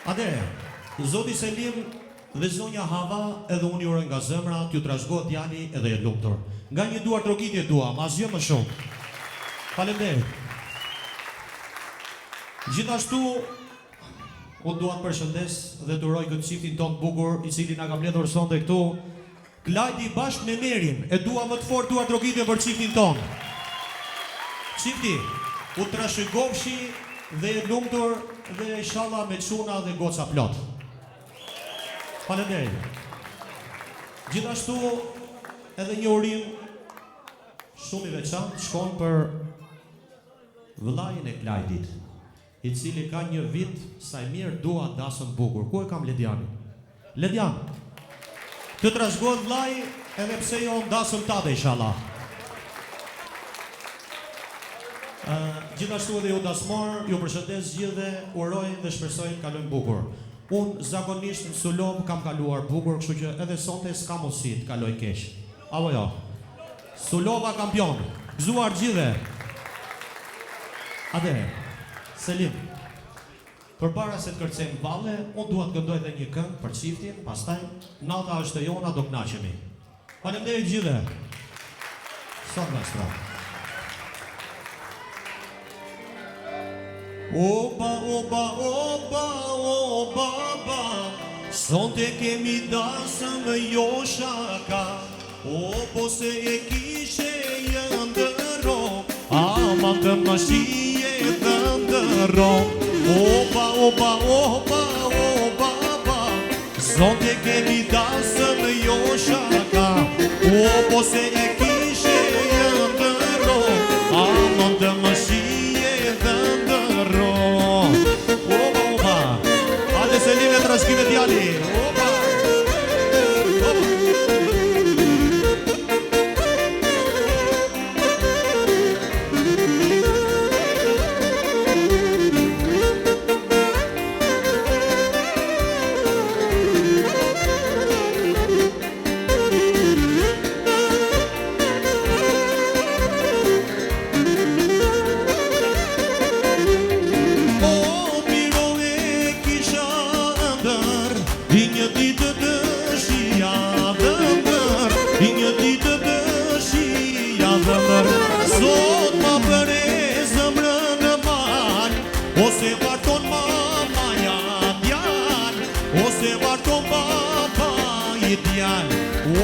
Atëherë, Zoti Selim dhe zonja Hava edhe unë ju uroj nga zemra, t'ju trashëgohet djali edhe e lumtur. Nga një duar trokitje duam, asgjë më shumë. Faleminderit. Gjithashtu, unë dua të përshëndes dhe të uroj këtë çiftin ton bukur, i cili na ka mbledhur sonte këtu. Klajdi bashkë me Merin, e dua më të fortë duar trokitje për çiftin ton. Çifti, u trashëgofshi dhe e lumtur dhe inshallah me çuna dhe goca plot. Faleminderit. Gjithashtu edhe një urim shumë i veçantë shkon për vëllain e Klajdit, i cili ka një vit sa i mirë dua dasëm bukur. Ku e kam Ledianin? Ledian, të trashëgohet vllai edhe pse jo dasëm tate inshallah. Gjithashtu edhe ju dasmor, ju përshëndes gjithë dhe uroj dhe shpresoj të kalojmë bukur. Unë zakonisht në Sulov kam kaluar bukur, kështu që edhe sonte s'ka mundësi të kaloj keq. Apo jo? Sulova kampion, gëzuar gjithë. Atëherë, Selim, përpara se të kërcejmë valle, unë dua të këndoj edhe një këngë për çiftin, pastaj nata është e jona, do kënaqemi. Faleminderit gjithë. Sot maestro. Oba, oba, oba, oba, oba, sonte kemi dasëm jo shaka. Po se e kishe jëndëro, aman të më shije dhe ndëro. Oba, oba, oba, oba, oba, sonte kemi dasëm jo shaka. Po se e kishe jëndëro, aman të më shije dhe ndëro. Oba, oba, hajde Selim e trashëgime djali.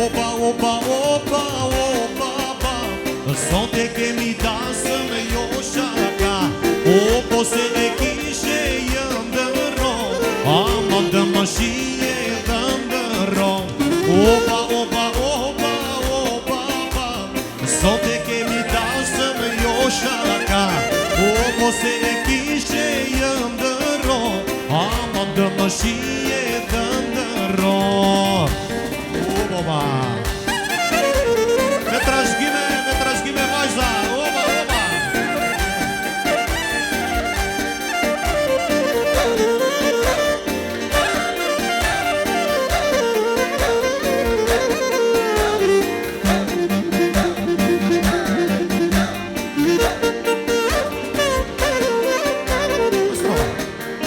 Oba, oba, oba, oba, oba, oba, sonte kemi dasëm jo shaka. Po se e kishe jëndëro, aman të më shije dhe ndëro. Oba, oba, oba, oba, oba, sonte kemi dasëm jo shaka. Po se e kishe jëndëro, aman të më shije dhe ndëro. Oba, me trashëgime vajza. Oba, oba.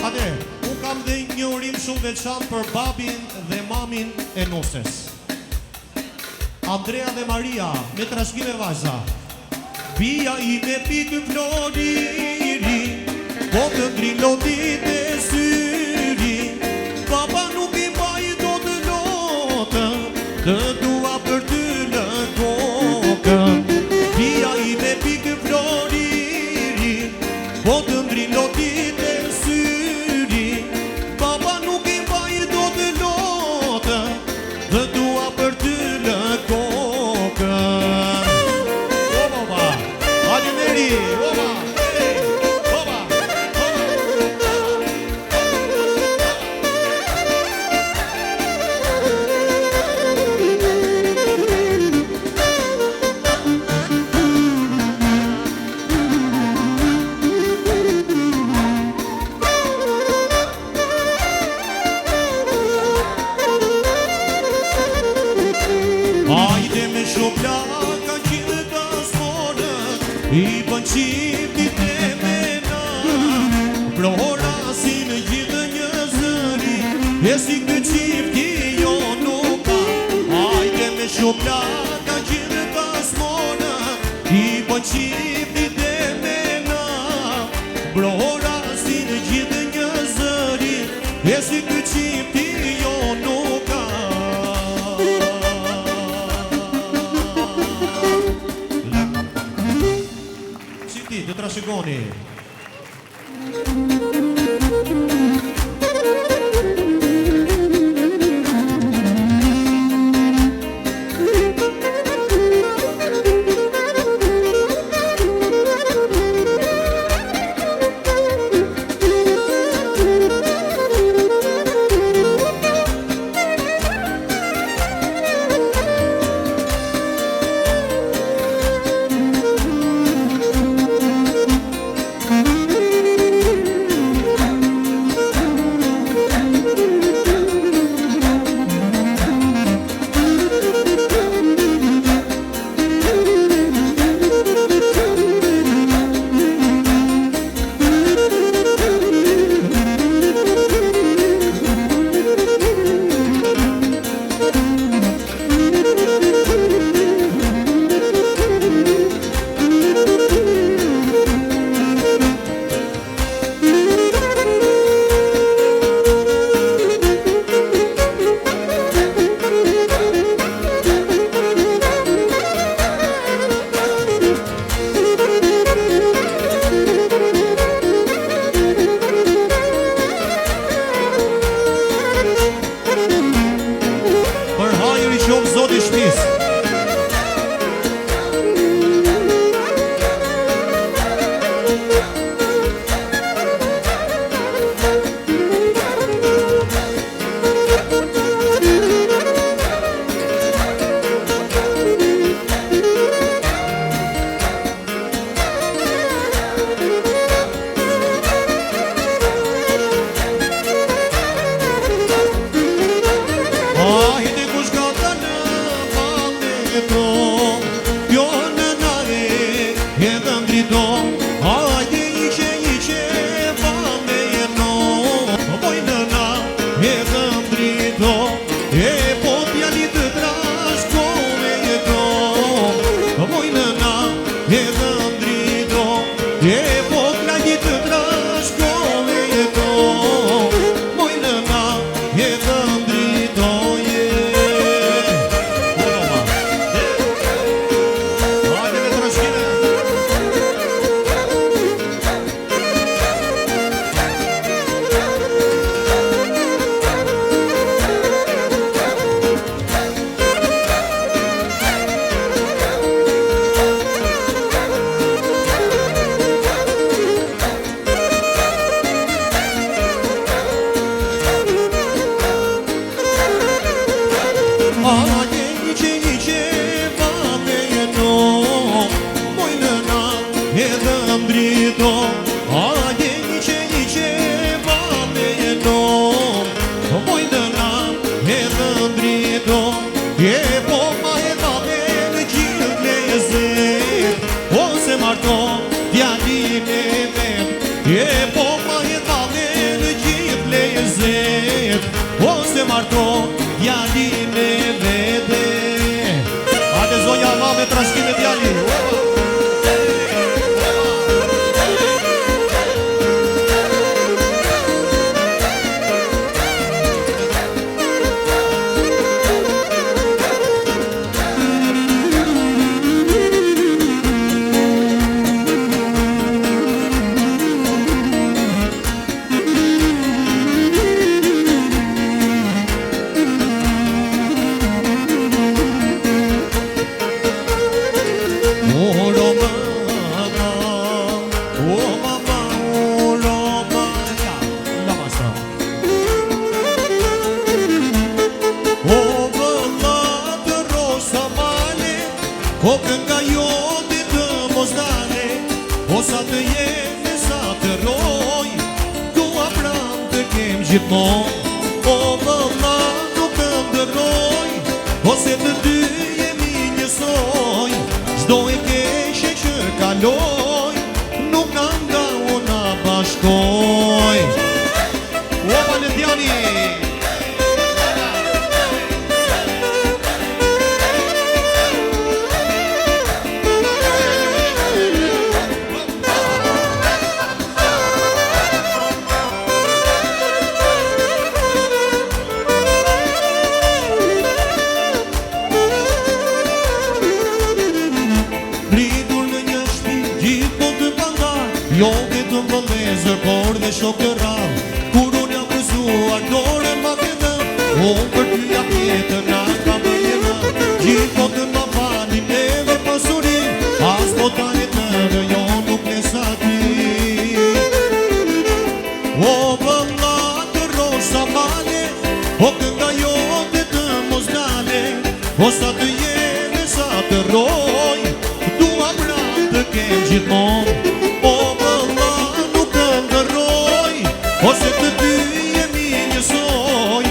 Ate, unë kam dhe një urim shumë veçantë për babin dhe mamin e Noses, Andrea dhe Maria, me trashëgime vajza. Bia i me pikë floriri, po të ngrin lotit e syri. Baba nuk i mbaj do të lotën, të dua për ty në kokën. Bia i me pikë floriri, po të ngrin lotit e syri. Baba nuk i mbaj do të lotën, të dua për ty në kokën. Oba, oba, hajde Meri, oba, oba, hajde me shoplaka gjithë dasmorët, i bën qiftit e mena, plorasin gjithë një zë E si këtë qifti jo nuk ka, hajde me shoplaka gjithë pas mona, i po qifti dhe me na, brora si në gjithë një zëri, e si këtë qifti jo nuk ka. Qifti, dhe trashëgoni. unë për ty jam jetën na ka bëjema. Gjithë botën ma falin neve pasurin, as bota e tërë jo nuk lesa ty. O vëlla të rosa male, o kënga jote të mos dale, o sa të jeme sa të roj, dua pranë të kem gjithmon. O vëlla nuk të ndërroj, ose të dy jemi njësoj,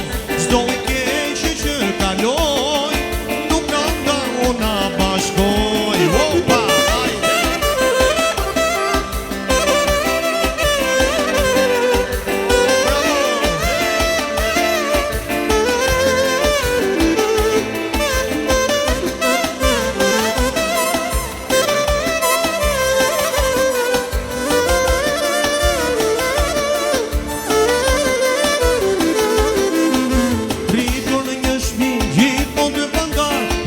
zdo i keqe që kaloj, nuk ka nga ona bashkoj. Opa, hajde!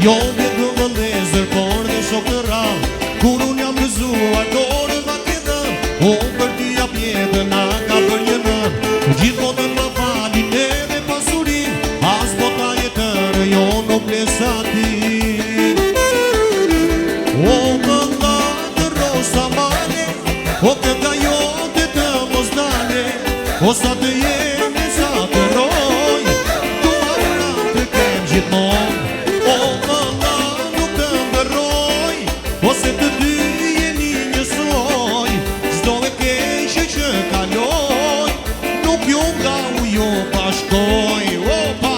Jo vetë vëllezër, por dhe shok të rallë, kur unë jam gëzuar, dorë ma ke dhënë, unë për ty jap jetën na ka bërë një nënë. Gjithë botën ma falin edhe pasurin, as bota e tërë jo nuk lesa ti. O vëlla të rosa male, o kënga jote të mos dale, o sa të jemi sa të roj, dua pranë të kem gjithmon. Ose të dy jeni njësoj, zdo e keqe që kaloj, nuk ju nga ujo bashkoj. Opa!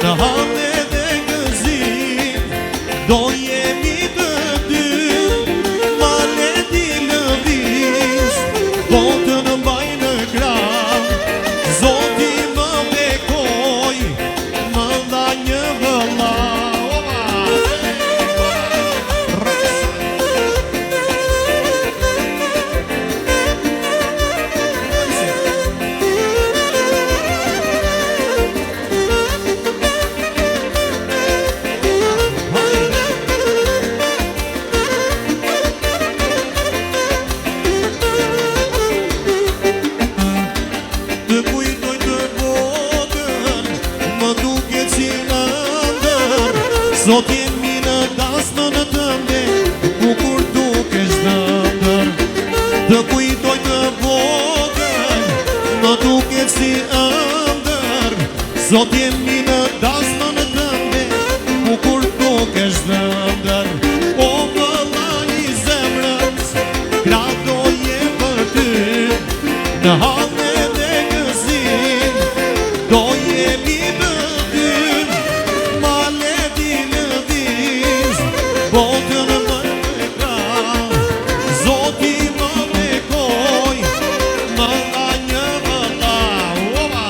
Në hame dhe gëzim, do jemi të dy, ma leti lëviz, botën mbaj në kram, Zoti më bekoj, më dha një vëlla. Sot jemi në dasmë në tëmbe, bukur dukesh dëndër. Të kujtoj të vogël, më duket si ëndër. Sot jemi në dasmë në tëmbe, bukur dukesh dëndër. O vëlla i zemrës, gradoje për ty, në hame dhe gëzim, do jemi të dy. Botën më ka, Zoti më bekoj, më dha një vëlla. Opa!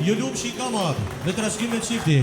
Ju lumë shikamat, me trashkime qifti.